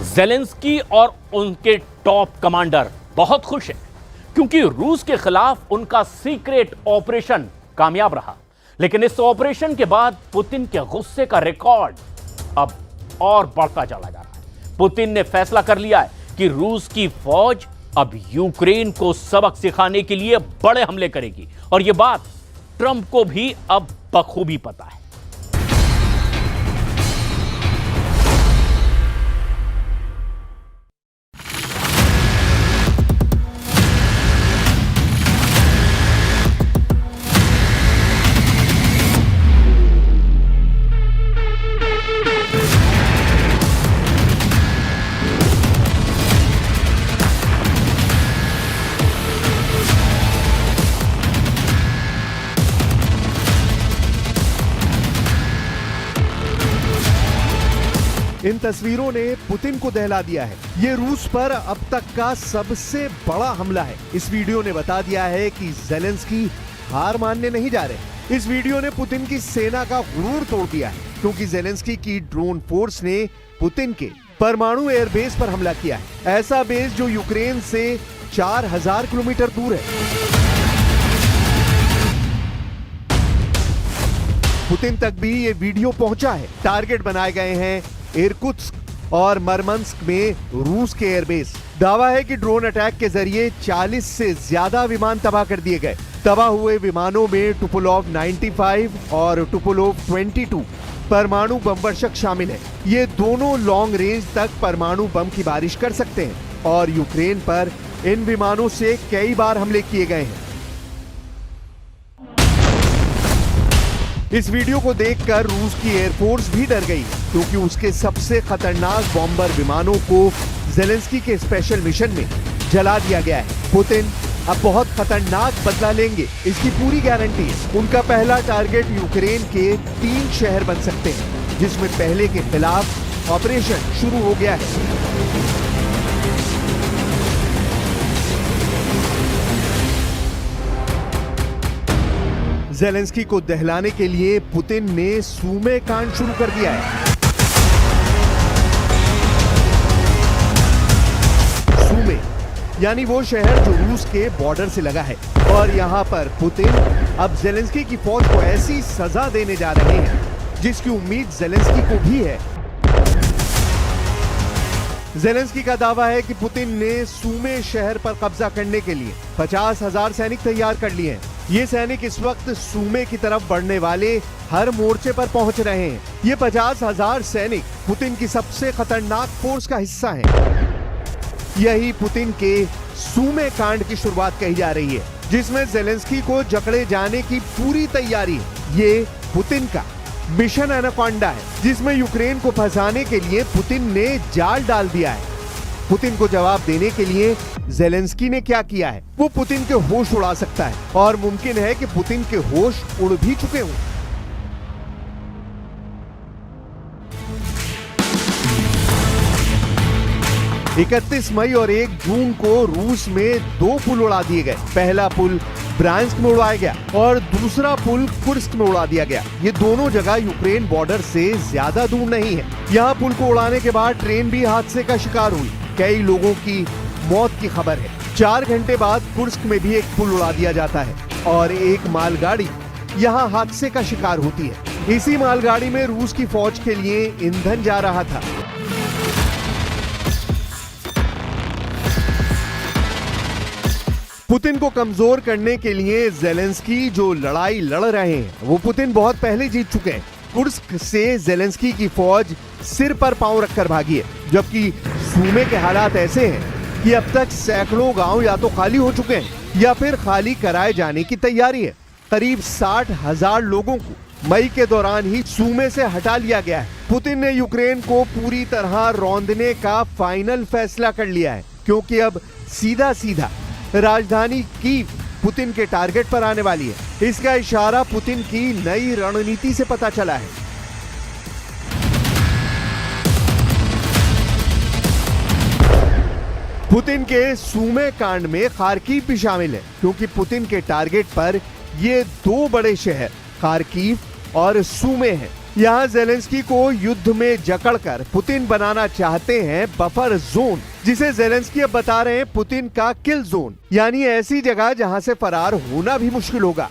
Zelensky और उनके top commander बहुत खुश हैं क्योंकि रूस के खिलाफ उनका सीक्रेट ऑपरेशन कामयाब रहा। लेकिन इस ऑपरेशन के बाद पुतिन के गुस्से का रिकॉर्ड अब और बढ़ता चला जा रहा है। पुतिन ने फैसला कर लिया है कि रूस की फौज अब यूक्रेन को सबक सिखाने के लिए बड़े हमले करेगी और यह बात ट्रंप को भी अब बखूबी पता है। इन तस्वीरों ने पुतिन को दहला दिया है। ये रूस पर अब तक का सबसे बड़ा हमला है। इस वीडियो ने बता दिया है कि ज़ेलेंस्की हार मानने नहीं जा रहे। इस वीडियो ने पुतिन की सेना का गुरूर तोड़ दिया है क्योंकि ज़ेलेंस्की की ड्रोन फोर्स ने पुतिन के परमाणु एयरबेस पर हमला किया है। ऐसा बेस जो यूक्रेन से 4000 किलोमीटर दूर है। पुतिन तक भी ये वीडियो पहुंचा है। टारगेट बनाए गए हैं इरकुत्स्क और मरमंस्क में रूस के एयरबेस। दावा है कि ड्रोन अटैक के जरिए 40 से ज्यादा विमान तबाह कर दिए गए। तबाह हुए विमानों में टुपोलोव 95 और टुपोलोव 22 परमाणु बम वर्षक शामिल है। ये दोनों लॉन्ग रेंज तक परमाणु बम की बारिश कर सकते हैं और यूक्रेन पर इन विमानों से कई बार हमले किए गए हैं। इस वीडियो को देखकर रूस की एयरफोर्स भी डर गई क्योंकि उसके सबसे खतरनाक बॉम्बर विमानों को ज़ेलेंस्की के स्पेशल मिशन में जला दिया गया है। पुतिन अब बहुत खतरनाक बदला लेंगे, इसकी पूरी गारंटी है। उनका पहला टारगेट यूक्रेन के 3 शहर बन सकते हैं, जिसमें पहले के खिलाफ ऑपरेशन शुरू हो गया है। ज़ेलेंस्की को दहलाने के लिए पुतिन ने सूमे कांड शुरू कर दिया है। सूमे यानी वो शहर जो रूस के बॉर्डर से लगा है और यहाँ पर पुतिन अब ज़ेलेंस्की की फौज को ऐसी सजा देने जा रहे हैं जिसकी उम्मीद ज़ेलेंस्की को भी है। ज़ेलेंस्की का दावा है कि पुतिन ने सूमे शहर पर कब्जा करने के लिए 50,000 सैनिक तैयार कर लिए हैं। ये सैनिक इस वक्त सूमे की तरफ बढ़ने वाले हर मोर्चे पर पहुंच रहे हैं। ये 50,000 सैनिक पुतिन की सबसे खतरनाक फोर्स का हिस्सा हैं। यही पुतिन के सूमे कांड की शुरुआत कही जा रही है, जिसमें ज़ेलेंस्की को जकड़े जाने की पूरी तैयारी है। ये पुतिन का मिशन एनाकोंडा है, जिसमें यूक्रेन को फंसाने के लिए पुतिन ने जाल डाल दिया है। पुतिन को जवाब देने के लिए ज़ेलेंस्की ने क्या किया है, वो पुतिन के होश उड़ा सकता है और मुमकिन है कि पुतिन के होश उड़ भी चुके हों। इकतीस मई और 1 जून को रूस में 2 पुल उड़ा दिए गए। पहला पुल ब्रांस्क में उड़ाया गया और दूसरा पुल कुर्स्क में उड़ा दिया गया। ये दोनों जगह यूक्रेन बॉर्डर से ज्यादा दूर नहीं है। यहाँ पुल को उड़ाने के बाद ट्रेन भी हादसे का शिकार हुई। कई लोगों की मौत की खबर है। 4 घंटे बाद कुर्स्क में भी एक पुल उड़ा दिया जाता है और एक मालगाड़ी यहाँ हादसे का शिकार होती है। इसी मालगाड़ी में रूस की फौज के लिए ईंधन जा रहा था। पुतिन को कमजोर करने के लिए ज़ेलेंस्की जो लड़ाई लड़ रहे हैं, वो पुतिन बहुत पहले जीत चुके हैं। कुर्स्क से ज़ेलेंस्की की फौज सिर पर पांव रखकर भागी है, जबकि सूमे के हालात ऐसे हैं कि अब तक सैकड़ों गांव या तो खाली हो चुके हैं या फिर खाली कराए जाने की तैयारी है। करीब 60,000 लोगों को मई के दौरान ही सूमे से हटा लिया गया है। पुतिन ने यूक्रेन को पूरी तरह रौंदने का फाइनल फैसला कर लिया है, क्योंकि अब सीधा सीधा राजधानी कीव पुतिन के टारगेट पर आने वाली है। इसका इशारा पुतिन की नई रणनीति से पता चला है। पुतिन के सूमे कांड में खार्किव भी शामिल है, क्योंकि पुतिन के टारगेट पर ये 2 बड़े शहर खार्किव और सूमे हैं। यहाँ जेलेंस्की को युद्ध में जकड़कर पुतिन बनाना चाहते हैं बफर जोन, जिसे जेलेंस्की अब बता रहे हैं पुतिन का किल जोन, यानी ऐसी जगह जहां से फरार होना भी मुश्किल होगा।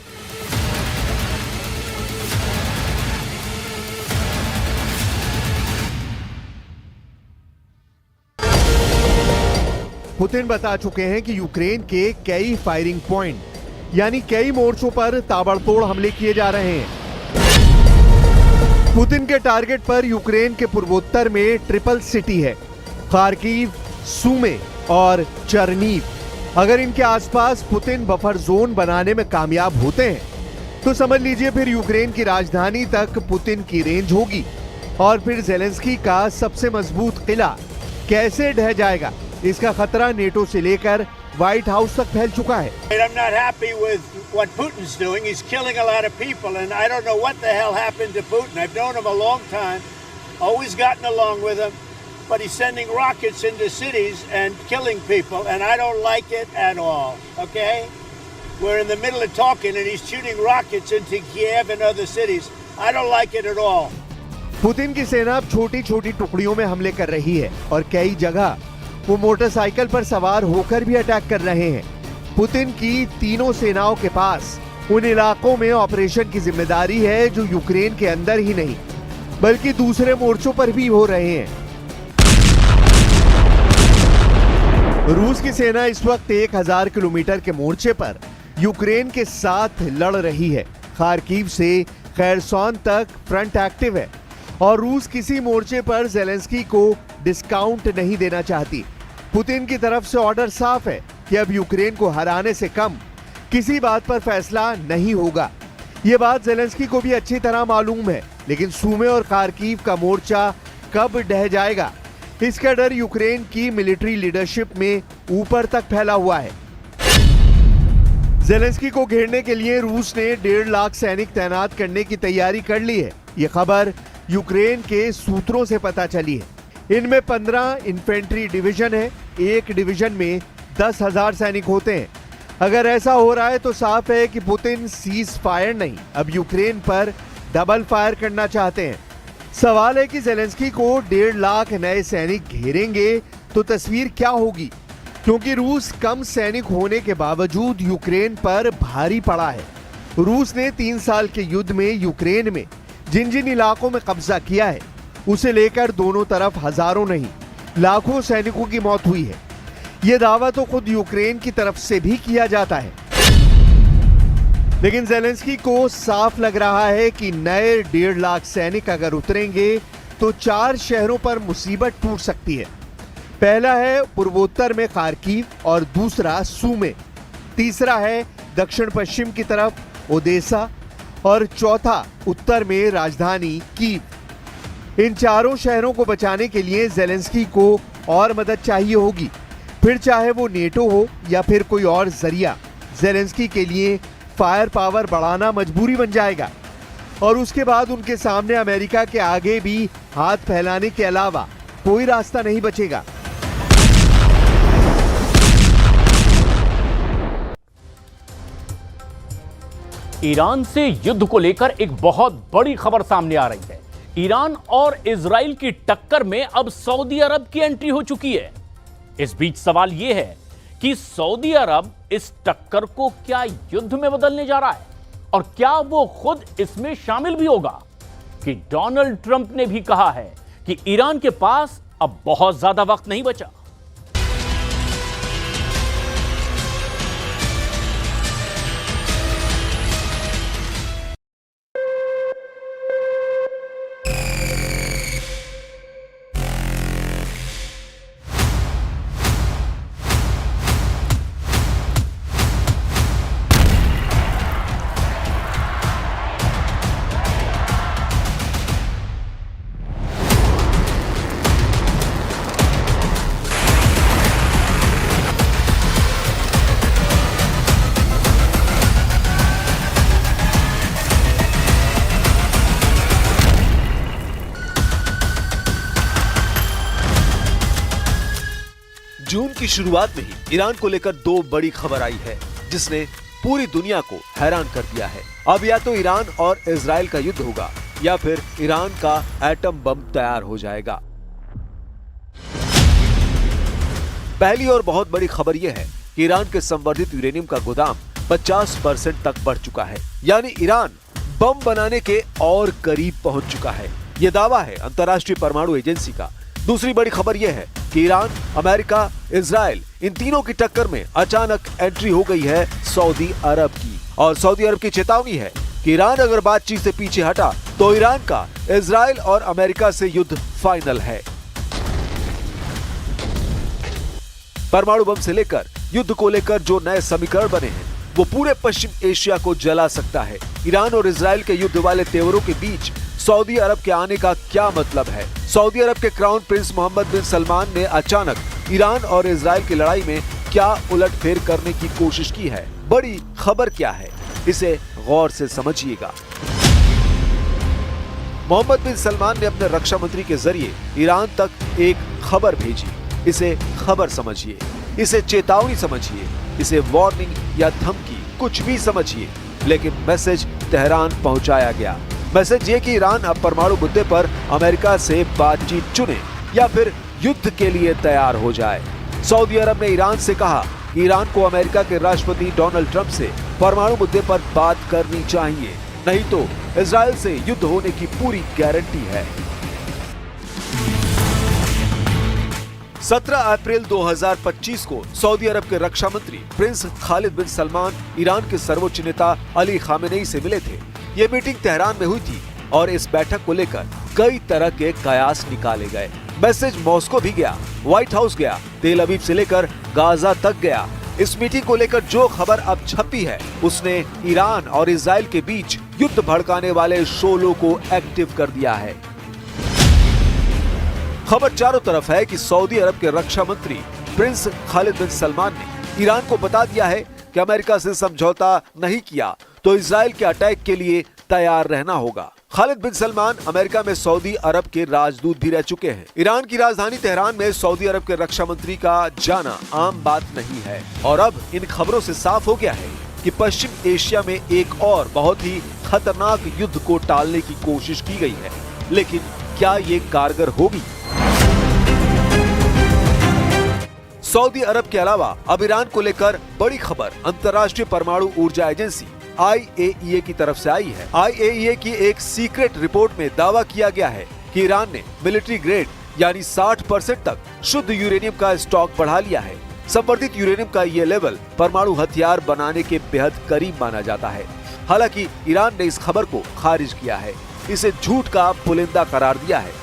पुतिन बता चुके हैं कि यूक्रेन के कई फायरिंग पॉइंट यानी कई मोर्चों पर ताबड़तोड़ हमले किए जा रहे हैं। पुतिन के टारगेट पर यूक्रेन के पूर्वोत्तर में ट्रिपल सिटी है, खार्किव, सूमे और चर्नीव। अगर इनके आसपास पुतिन बफर जोन बनाने में कामयाब होते हैं तो समझ लीजिए फिर यूक्रेन की राजधानी तक पुतिन की रेंज होगी और फिर जेलेंस्की का सबसे मजबूत किला कैसे ढह जाएगा, इसका खतरा नेटो से लेकर व्हाइट हाउस तक फैल चुका है। I'm not happy with what Putin's doing. He's killing a lot of people, and I don't know what the hell happened to Putin. I've known him a long time, always gotten along with him, but he's sending rockets into cities and killing people, and I don't like it at all, okay? We're in the middle of talking, and he's shooting rockets into Kiev and other cities. I don't like it at all. Putin की सेना अब छोटी छोटी टुकड़ियों में हमले कर रही है और कई जगह वो मोटरसाइकिल पर सवार होकर भी अटैक कर रहे हैं। पुतिन की तीनों सेनाओं के पास उन इलाकों में ऑपरेशन की जिम्मेदारी है जो यूक्रेन के अंदर ही नहीं बल्कि दूसरे मोर्चों पर भी हो रहे हैं। रूस की सेना इस वक्त 1000 किलोमीटर के मोर्चे पर यूक्रेन के साथ लड़ रही है। खार्किव से खैरसॉन तक फ्रंट एक्टिव है और रूस किसी मोर्चे पर जेलेंस्की को डिस्काउंट नहीं देना चाहती। पुतिन की तरफ से ऑर्डर साफ है कि अब यूक्रेन को हराने से कम किसी बात पर फैसला नहीं होगा। ये बात जेलेंस्की को भी अच्छी तरह मालूम है, लेकिन सूमे और खार्किव का मोर्चा कब ढह जाएगा इसका डर यूक्रेन की मिलिट्री लीडरशिप में ऊपर तक फैला हुआ है। जेलेंस्की को घेरने के लिए रूस ने 1.5 लाख सैनिक तैनात करने की तैयारी कर ली है। ये खबर यूक्रेन के सूत्रों से पता चली है। इनमें 15 इन्फेंट्री डिवीजन है, एक डिवीजन में 10,000 सैनिक होते हैं। अगर ऐसा हो रहा है तो साफ है कि पुतिन सीज फायर नहीं, अब यूक्रेन पर डबल फायर करना चाहते हैं। सवाल है कि जेलेंस्की को 1.5 लाख नए सैनिक घेरेंगे तो तस्वीर क्या होगी, क्योंकि रूस कम सैनिक होने के बावजूद यूक्रेन पर भारी पड़ा है। रूस ने 3 साल के युद्ध में यूक्रेन में जिन जिन इलाकों में कब्जा किया है उसे लेकर दोनों तरफ हजारों नहीं लाखों सैनिकों की मौत हुई है। यह दावा तो खुद यूक्रेन की तरफ से भी किया जाता है, लेकिन जेलेंस्की को साफ लग रहा है कि नए 1.5 लाख सैनिक अगर उतरेंगे तो 4 शहरों पर मुसीबत टूट सकती है। पहला है पूर्वोत्तर में खार्किव और दूसरा सूमे, तीसरा है दक्षिण पश्चिम की तरफ ओदेसा और चौथा उत्तर में राजधानी कीव। इन चारों शहरों को बचाने के लिए जेलेंस्की को और मदद चाहिए होगी, फिर चाहे वो नेटो हो या फिर कोई और जरिया। जेलेंस्की के लिए फायर पावर बढ़ाना मजबूरी बन जाएगा और उसके बाद उनके सामने अमेरिका के आगे भी हाथ फैलाने के अलावा कोई रास्ता नहीं बचेगा। ईरान से युद्ध को लेकर एक बहुत बड़ी खबर सामने आ रही है। ईरान और इजराइल की टक्कर में अब सऊदी अरब की एंट्री हो चुकी है। इस बीच सवाल यह है कि सऊदी अरब इस टक्कर को क्या युद्ध में बदलने जा रहा है और क्या वो खुद इसमें शामिल भी होगा। कि डोनाल्ड ट्रंप ने भी कहा है कि ईरान के पास अब बहुत ज्यादा वक्त नहीं बचा। जून की शुरुआत में ही ईरान को लेकर 2 बड़ी खबर आई है जिसने पूरी दुनिया को हैरान कर दिया है। अब या तो ईरान और इजराइल का युद्ध होगा या फिर ईरान का एटम बम तैयार हो जाएगा। पहली और बहुत बड़ी खबर यह है कि ईरान के संवर्धित यूरेनियम का गोदाम 50% तक बढ़ चुका है, यानी ईरान बम बनाने के और करीब पहुंच चुका है। यह दावा है अंतर्राष्ट्रीय परमाणु एजेंसी का। दूसरी बड़ी खबर यह है कि ईरान, अमेरिका, इजराइल इन तीनों की टक्कर में अचानक एंट्री हो गई है सऊदी अरब की, और सऊदी अरब की चेतावनी है कि ईरान अगर बातचीत से पीछे हटा तो ईरान का इजराइल और अमेरिका से युद्ध फाइनल है। परमाणु बम से लेकर युद्ध को लेकर जो नए समीकरण बने हैं वो पूरे पश्चिम एशिया को जला सकता है। ईरान और इजराइल के युद्ध वाले तेवरों के बीच सऊदी अरब के आने का क्या मतलब है? सऊदी अरब के क्राउन प्रिंस मोहम्मद बिन सलमान ने अचानक ईरान और इजराइल की लड़ाई में क्या उलटफेर करने की कोशिश की है? बड़ी खबर क्या है, इसे गौर से समझिएगा। मोहम्मद बिन सलमान ने अपने रक्षा मंत्री के जरिए ईरान तक एक खबर भेजी। इसे खबर समझिए, इसे चेतावनी समझिए, इसे वार्निंग या धमकी, कुछ भी समझिए, लेकिन मैसेज तेहरान पहुंचाया गया। मैसेज ये कि ईरान अब परमाणु मुद्दे पर अमेरिका से बातचीत चुने या फिर युद्ध के लिए तैयार हो जाए। सऊदी अरब ने ईरान से कहा कि ईरान को अमेरिका के राष्ट्रपति डोनाल्ड ट्रंप से परमाणु मुद्दे पर बात करनी चाहिए, नहीं तो इजराइल से युद्ध होने की पूरी गारंटी है। 17 अप्रैल 2025 को सऊदी अरब के रक्षा मंत्री प्रिंस खालिद बिन सलमान ईरान के सर्वोच्च नेता अली खामेनेई से मिले थे। ये मीटिंग तेहरान में हुई थी और इस बैठक को लेकर कई तरह के कयास निकाले गए। मैसेज मॉस्को भी गया, व्हाइट हाउस गया, तेल अवीव से लेकर गाजा तक गया। इस मीटिंग को लेकर जो खबर अब छपी है उसने ईरान और इजराइल के बीच युद्ध भड़काने वाले शोलों को एक्टिव कर दिया है। खबर चारों तरफ है कि सऊदी अरब के रक्षा मंत्री प्रिंस खालिद बिन सलमान ने ईरान को बता दिया है कि अमेरिका से समझौता नहीं किया तो इजराइल के अटैक के लिए तैयार रहना होगा। खालिद बिन सलमान अमेरिका में सऊदी अरब के राजदूत भी रह चुके हैं। ईरान की राजधानी तेहरान में सऊदी अरब के रक्षा मंत्री का जाना आम बात नहीं है, और अब इन खबरों से साफ हो गया है कि पश्चिम एशिया में एक और बहुत ही खतरनाक युद्ध को टालने की कोशिश की गई है, लेकिन क्या ये कारगर होगी? सऊदी अरब के अलावा अब ईरान को लेकर बड़ी खबर अंतर्राष्ट्रीय परमाणु ऊर्जा एजेंसी IAEA की तरफ से आई है। IAEA की एक सीक्रेट रिपोर्ट में दावा किया गया है कि ईरान ने मिलिट्री ग्रेड यानी 60% तक शुद्ध यूरेनियम का स्टॉक बढ़ा लिया है। संवर्धित यूरेनियम का ये लेवल परमाणु हथियार बनाने के बेहद करीब माना जाता है। हालांकि ईरान ने इस खबर को खारिज किया है, इसे झूठ का पुलिंदा करार दिया है।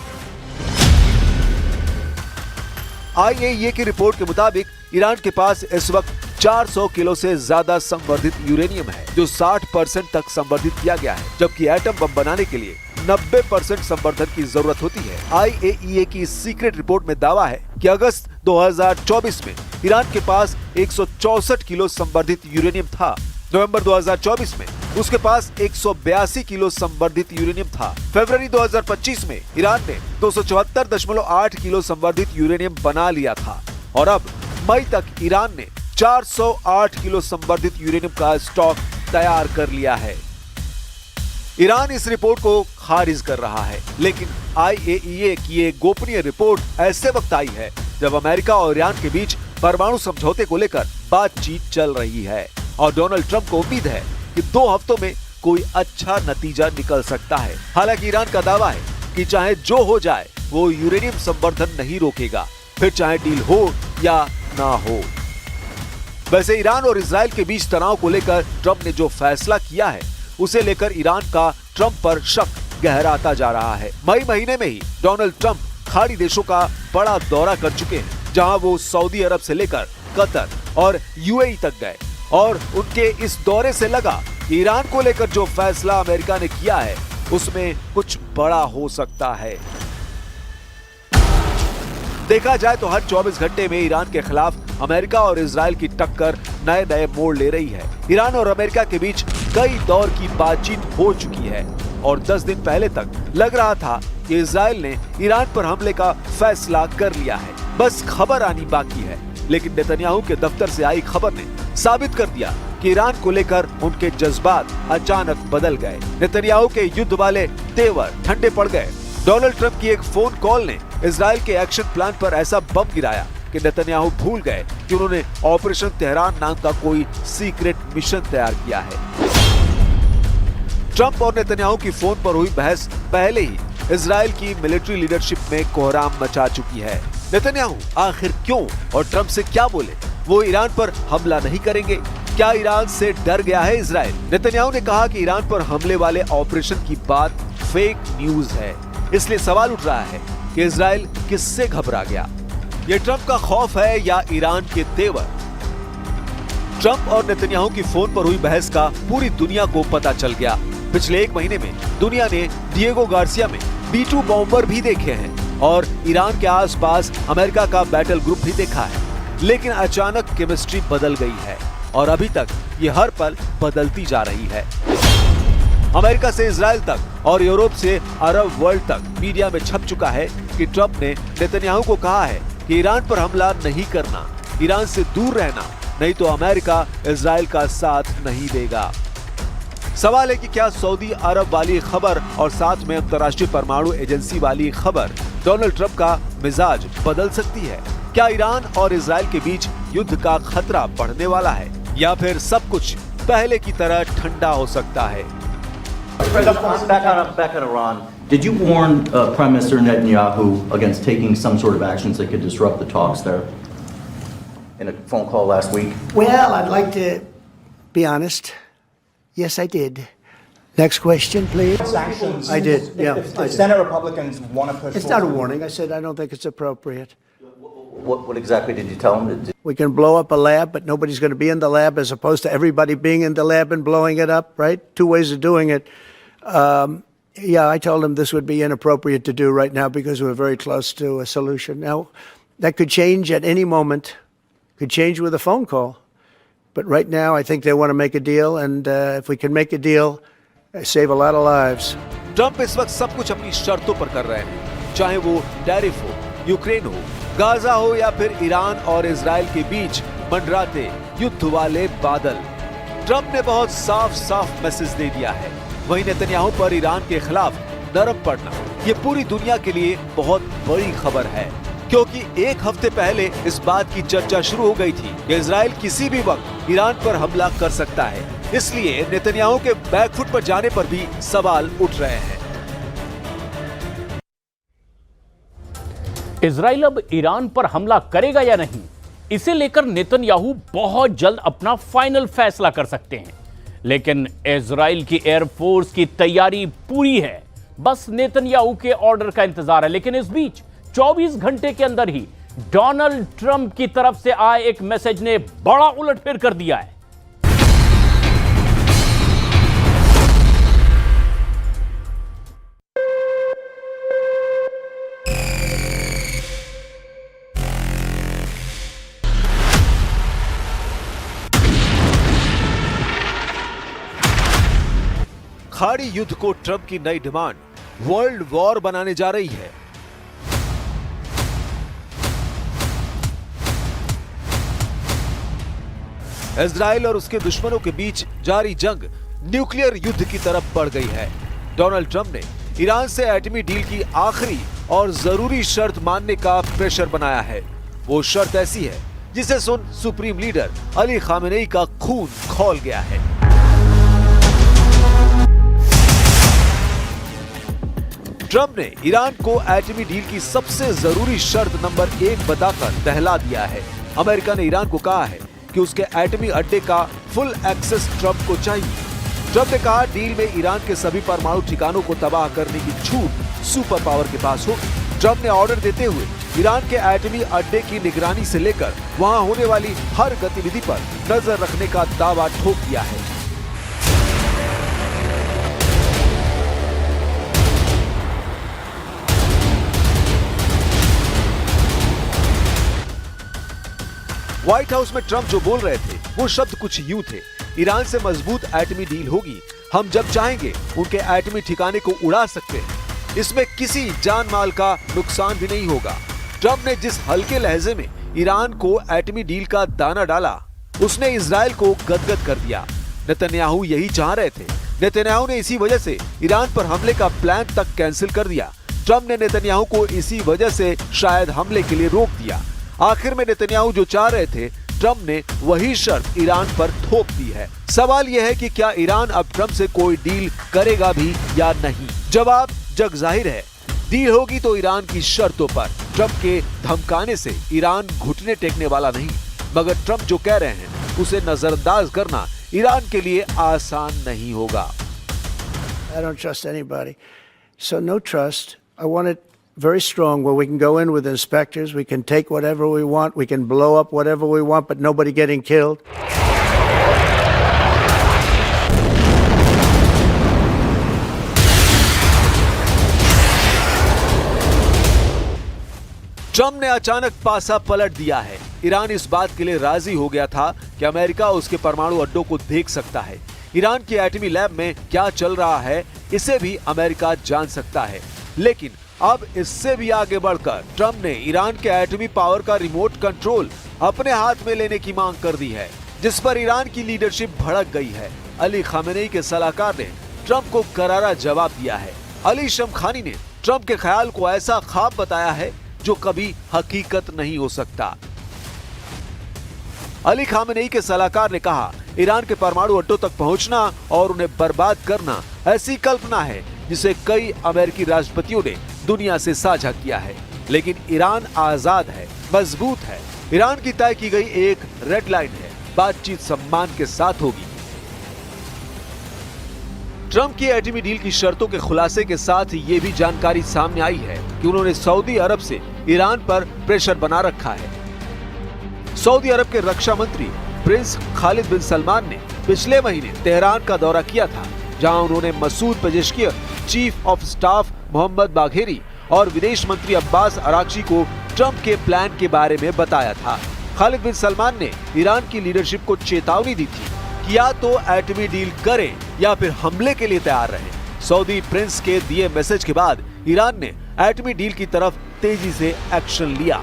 IAEA की रिपोर्ट के मुताबिक ईरान के पास इस वक्त 400 किलो से ज्यादा संवर्धित यूरेनियम है, जो 60% तक संवर्धित किया गया है, जबकि एटम बम बनाने के लिए 90% संवर्धन की जरूरत होती है। IAEA की इस सीक्रेट रिपोर्ट में दावा है कि अगस्त 2024 में ईरान के पास 164 किलो संवर्धित यूरेनियम था। नवंबर 2024 में उसके पास 182 किलो संवर्धित यूरेनियम था। फरवरी 2025 में ईरान ने 274.8 किलो संवर्धित यूरेनियम बना लिया था, और अब मई तक ईरान ने 408 किलो संवर्धित यूरेनियम का स्टॉक तैयार कर लिया है। ईरान इस रिपोर्ट को खारिज कर रहा है, लेकिन IAEA की एक गोपनीय रिपोर्ट ऐसे वक्त आई है जब अमेरिका और ईरान के बीच परमाणु समझौते को लेकर बातचीत चल रही है, और डोनाल्ड ट्रंप को उम्मीद है कि 2 हफ्तों में कोई अच्छा नतीजा निकल सकता है। हालांकि ईरान का दावा है कि चाहे जो हो जाए वो यूरेनियम संवर्धन नहीं रोकेगा, फिर चाहे डील हो या ना हो। वैसे ईरान और इजराइल के बीच तनाव को लेकर ट्रंप ने जो फैसला किया है उसे लेकर ईरान का ट्रंप पर शक गहराता जा रहा है। मई महीने में ही डोनाल्ड ट्रंप खाड़ी देशों का बड़ा दौरा कर चुके हैं, जहां वो सऊदी अरब से लेकर कतर और UAE तक गए, और उनके इस दौरे से लगा कि ईरान को लेकर जो फैसला अमेरिका ने किया है उसमें कुछ बड़ा हो सकता है। देखा जाए तो हर 24 घंटे में ईरान के खिलाफ अमेरिका और इजराइल की टक्कर नए नए मोड़ ले रही है। ईरान और अमेरिका के बीच कई दौर की बातचीत हो चुकी है, और 10 दिन पहले तक लग रहा था कि इजराइल ने ईरान पर हमले का फैसला कर लिया है, बस खबर आनी बाकी है। लेकिन नेतन्याहू के दफ्तर से आई खबर ने साबित कर दिया कि कि ईरान को लेकर उनके जज्बात अचानक बदल गए। नेतन्याहू के युद्ध वाले तेवर ठंडे पड़ गए। डोनाल्ड ट्रंप की एक फोन कॉल ने इजराइल के एक्शन प्लान पर ऐसा बम गिराया कि नेतन्याहू भूल गए कि उन्होंने ऑपरेशन तेहरान नाम का कोई सीक्रेट मिशन तैयार किया है। ट्रंप और नेतन्याहू की फोन पर हुई बहस पहले ही इजराइल की मिलिट्री लीडरशिप में कोहराम मचा चुकी है। नेतन्याहू आखिर क्यों और ट्रंप से क्या बोले? वो ईरान पर हमला नहीं करेंगे? क्या ईरान से डर गया है इजराइल? नेतन्याहू ने कहा कि ईरान पर हमले वाले ऑपरेशन की बात फेक न्यूज है, इसलिए सवाल उठ रहा है कि इजराइल किससे घबरा गया? ये ट्रंप का खौफ है या ईरान के तेवर? ट्रंप और नेतन्याहू की फोन पर हुई बहस का पूरी दुनिया को पता चल गया। पिछले एक महीने में दुनिया ने डिएगो गार्सिया में B-2 बॉम्बर भी देखे हैं और ईरान के आसपास अमेरिका का बैटल ग्रुप भी देखा है, लेकिन अचानक केमिस्ट्री बदल गई है और अभी तक ये हर पल बदलती जा रही है। अमेरिका से इजराइल तक और यूरोप से अरब वर्ल्ड तक मीडिया में छप चुका है कि ट्रंप ने नेतन्याहू को कहा है कि ईरान पर हमला नहीं करना, ईरान से दूर रहना, नहीं तो अमेरिका इजराइल का साथ नहीं देगा। सवाल है कि क्या सऊदी अरब वाली खबर और साथ में अंतर्राष्ट्रीय परमाणु एजेंसी वाली खबर डोनाल्ड ट्रंप का मिजाज बदल सकती है? क्या ईरान और इजराइल के बीच युद्ध का खतरा बढ़ने वाला है या फिर सब कुछ पहले की तरह ठंडा हो सकता है? Back on Iran, did you warn Prime Minister Netanyahu against taking some sort of actions that could disrupt the talks there in a phone call last week? Well, I'd like to be honest. Yes, I did. Next question, please. Sanctions. I did, yeah. If Senate Republicans want to push It's not a warning. I said I don't think it's appropriate. What exactly did you tell him? We can blow up a lab, but nobody's going to be in the lab as opposed to everybody being in the lab and blowing it up, right? Two ways of doing it. Yeah, I told him this would be inappropriate to do right now because we're very close to a solution. Now, that could change at any moment, could change with a phone call. But right now, I think they want to make a deal, and if we can make a deal, save a lot of lives. Trump इस वक्त सब कुछ अपनी शर्तों पर कर रहे हैं, चाहे वो टैरिफ हो, यूक्रेन हो, गाजा हो या फिर ईरान और इजराइल के बीच मंडराते युद्ध वाले बादल। ट्रंप ने बहुत साफ मैसेज दे दिया है। वहीं नेतन्याहू पर ईरान के खिलाफ नरम पड़ना ये पूरी दुनिया के लिए बहुत बड़ी खबर है, क्योंकि एक हफ्ते पहले इस बात की चर्चा शुरू हो गई थी कि इजराइल किसी भी वक्त ईरान पर हमला कर सकता है। इसलिए नेतन्याहू के बैकफुट पर जाने पर भी सवाल उठ रहे हैं। इजराइल अब ईरान पर हमला करेगा या नहीं, इसे लेकर नेतन्याहू बहुत जल्द अपना फाइनल फैसला कर सकते हैं। लेकिन इजराइल की एयरफोर्स की तैयारी पूरी है, बस नेतन्याहू के ऑर्डर का इंतजार है। लेकिन इस बीच 24 घंटे के अंदर ही डोनाल्ड ट्रंप की तरफ से आए एक मैसेज ने बड़ा उलटफेर कर दिया है। खाड़ी युद्ध को ट्रंप की नई डिमांड वर्ल्ड वॉर बनाने जा रही है। इजराइल और उसके दुश्मनों के बीच जारी जंग न्यूक्लियर युद्ध की तरफ बढ़ गई है। डोनाल्ड ट्रंप ने ईरान से एटमी डील की आखिरी और जरूरी शर्त मानने का प्रेशर बनाया है। वो शर्त ऐसी है जिसे सुन सुप्रीम लीडर अली खामेनेई का खून खौल गया है। ट्रंप ने ईरान को एटमी डील की सबसे जरूरी शर्त नंबर 1 बताकर दहला दिया है। अमेरिका ने ईरान को कहा है कि उसके एटमी अड्डे का फुल एक्सेस ट्रंप को चाहिए। ट्रंप ने कहा डील में ईरान के सभी परमाणु ठिकानों को तबाह करने की छूट सुपर पावर के पास होगी। ट्रंप ने ऑर्डर देते हुए ईरान के एटमी अड्डे की निगरानी से लेकर वहां होने वाली हर गतिविधि पर नजर रखने का दावा ठोक दिया है। व्हाइट हाउस में ट्रंप जो बोल रहे थे वो शब्द कुछ यूं थे, ईरान से मजबूत एटमी डील होगी, हम जब चाहेंगे उनके एटमी ठिकाने को उड़ा सकते हैं, इसमें किसी जान माल का नुकसान भी नहीं होगा। ट्रंप ने जिस हल्के लहजे में ईरान को एटमी डील का दाना डाला उसने इजराइल को गदगद कर दिया। नेतन्याहू यही चाह रहे थे। नेतन्याहू ने इसी वजह से ईरान पर हमले का प्लान तक कैंसिल कर दिया। ट्रम्प ने नेतन्याहू को इसी वजह से शायद हमले के लिए रोक दिया। आखिर में नेतन्याहू जो चाह रहे थे, ट्रम्प ने वही शर्त ईरान पर थोप दी है। सवाल यह है कि क्या ईरान अब ट्रम्प से कोई डील करेगा भी या नहीं? जवाब जग जाहिर है, डील होगी तो ईरान की शर्तों पर। ट्रम्प के धमकाने से ईरान घुटने टेकने वाला नहीं, मगर ट्रम्प जो कह रहे हैं उसे नजरअंदाज करना ईरान के लिए आसान नहीं होगा। I don't trust anybody. So no trust. I want it very strong where we can go in with inspectors, we can take whatever we want, we can blow up whatever we want, but nobody getting killed. Trump ने अचानक पासा पलट दिया है। Iran इस बात के लिए राजी हो गया था कि अमेरिका उसके परमाणु अड्डों को देख सकता है। ईरान के एटमी लैब में क्या चल रहा है इसे भी अमेरिका जान सकता है। लेकिन अब इससे भी आगे बढ़कर ट्रम्प ने ईरान के एटमी पावर का रिमोट कंट्रोल अपने हाथ में लेने की मांग कर दी है, जिस पर ईरान की लीडरशिप भड़क गई है। अली खामेनेई के सलाहकार ने ट्रम्प को करारा जवाब दिया है। अली शमखानी ने ट्रम्प के ख्याल को ऐसा ख्वाब बताया है जो कभी हकीकत नहीं हो सकता। अली खामेनेई के सलाहकार ने कहा, ईरान के परमाणु अड्डों तक पहुंचना और उन्हें बर्बाद करना ऐसी कल्पना है जिसे कई अमेरिकी राष्ट्रपतियों ने दुनिया से साझा किया है। लेकिन ईरान आजाद है, मजबूत है। ईरान की तय की गई एक रेड लाइन है, बातचीत सम्मान के साथ होगी। ट्रम्प की एटमी डील की शर्तों के खुलासे के साथ ये भी जानकारी सामने आई है कि उन्होंने सऊदी अरब से ईरान पर प्रेशर बना रखा है। सऊदी अरब के रक्षा मंत्री प्रिंस खालिद बिन सलमान ने पिछले महीने तेहरान का दौरा किया था, जहां उन्होंने Masoud Pezeshkian, chief of staff Mohammad Bagheri और विदेश मंत्री अब्बास अराक्ची को ट्रम्प के प्लान के बारे में बताया था। खालिद बिन सलमान ने ईरान की लीडरशिप को चेतावनी दी थी कि या तो एटमी डील करें या फिर हमले के लिए तैयार रहें। सऊदी प्रिंस के दिए मैसेज के बाद ईरान ने एटमी डील की तरफ तेजी से एक्शन लिया।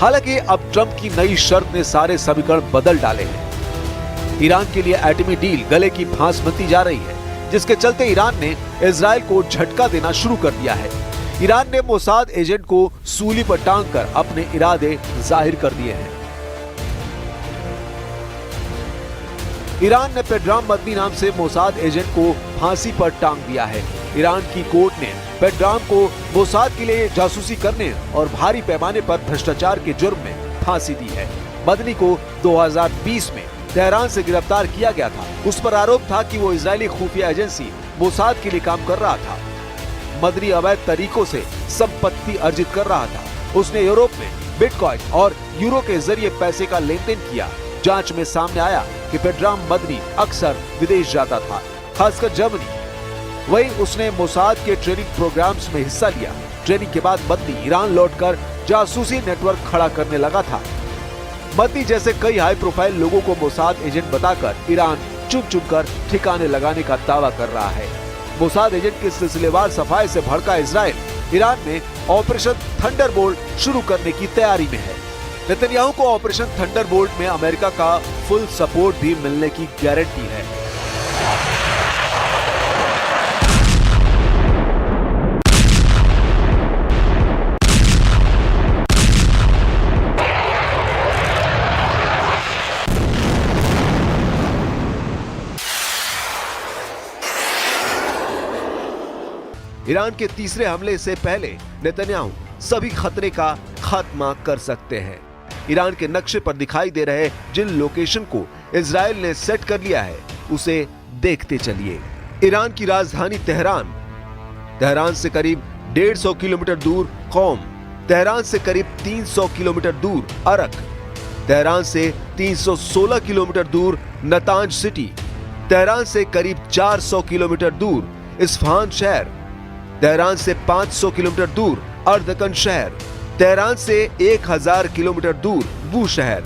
हालांकि अब ट्रम्प की नई शर्त ने सारे समीकरण बदल डाले हैं। ईरान के लिए एटमी डील गले की फांस बनती जा रही है, जिसके चलते ईरान ने इजराइल को झटका देना शुरू कर दिया है। ईरान ने मोसाद एजेंट को सूली पर टांग कर अपने इरादे जाहिर कर दिए हैं। ईरान ने पेड्राम मदनी नाम से मोसाद एजेंट को फांसी पर टांग दिया है। ईरान की कोर्ट ने पेड्राम को मोसाद के लिए जासूसी करने और भारी पैमाने पर भ्रष्टाचार के जुर्म में फांसी दी है। मदनी को 2020 में तेहरान से गिरफ्तार किया गया था। उस पर आरोप था कि वो इजरायली खुफिया एजेंसी मोसाद के लिए काम कर रहा था। मदनी अवैध तरीकों से संपत्ति अर्जित कर रहा था। उसने यूरोप में बिटकॉइन और यूरो के जरिए पैसे का लेन देन किया। जांच में सामने आया कि पेड्राम मदनी अक्सर विदेश जाता था, खासकर जर्मनी। वहीं उसने मोसाद के ट्रेनिंग प्रोग्राम्स में हिस्सा लिया। ट्रेनिंग के बाद मदनी ईरान लौटकर जासूसी नेटवर्क खड़ा करने लगा था। मदनी जैसे कई हाई प्रोफाइल लोगों को मोसाद एजेंट बताकर ईरान चुन चुनकर ठिकाने लगाने का दावा कर रहा है। मोसाद एजेंट की सिलसिलेवार सफाई से भड़का इजराइल ईरान में ऑपरेशन थंडरबोल्ट शुरू करने की तैयारी में है। नेतन्याहू को ऑपरेशन थंडरबोल्ट में अमेरिका का फुल सपोर्ट भी मिलने की गारंटी है। ईरान के तीसरे हमले से पहले नेतन्याहू सभी खतरे का खात्मा कर सकते हैं। ईरान के नक्शे पर दिखाई दे रहे जिन लोकेशन को इजराइल ने सेट कर लिया है उसे देखते चलिए। ईरान की राजधानी तेहरान, तेहरान से करीब 150 किलोमीटर दूर कौम, तेहरान से करीब 300 किलोमीटर दूर अरक, तेहरान से 316 किलोमीटर दूर नतांज सिटी, तेहरान से करीब 400 किलोमीटर दूर इस्फहान शहर, तेहरान से 500 किलोमीटर दूर अर्दकन शहर, तेहरान से 1000 किलोमीटर दूर बू शहर।